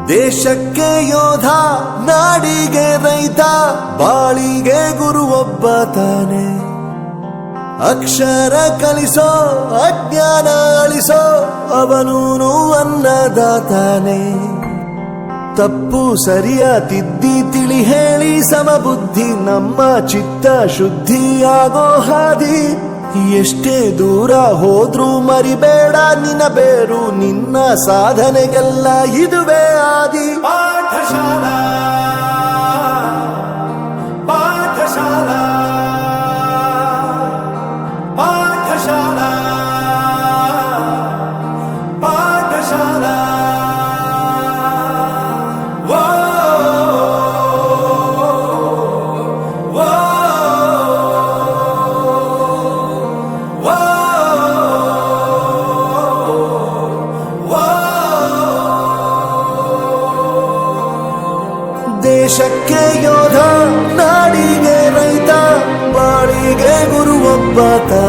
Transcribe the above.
ದೇಶಕ್ಕೆ ಯೋಧ, ನಾಡಿಗೆ ರೈತ, ಬಾಳಿಗೆ ಗುರು ಒಬ್ಬ ತಾನೆ. ಅಕ್ಷರ ಕಲಿಸೋ, ಅಜ್ಞಾನ ಅಳಿಸೋ, ಅವನೂನು ಅನ್ನದಾತಾನೆ. ತಪ್ಪು ಸರಿಯ ತಿದ್ದಿ ತಿಳಿ ಹೇಳಿ ಸಮಬುದ್ಧಿ ನಮ್ಮ ಚಿತ್ತ ಶುದ್ಧಿಯಾಗೋ ಹಾದಿ. ಎಷ್ಟೇ ದೂರ ಹೋದ್ರೂ ಮರಿಬೇಡ ನಿನ್ನ ಬೇರು, ನಿನ್ನ ಸಾಧನೆಗೆಲ್ಲ ಇದುವೇ ಆದಿ. ಪಾಠಶಾಲಾ ಪಾಠಶಾಲಾ ಪಾಠಶಾಲಾ ಪಾಠಶಾಲಾ. ದೇಶಕ್ಕೆ ಯೋಧ, ನಾಡಿಗೆ ರೈತ, ಬಾಳಿಗೆ ಗುರು ಒಬ್ಬ ತಾನೆ.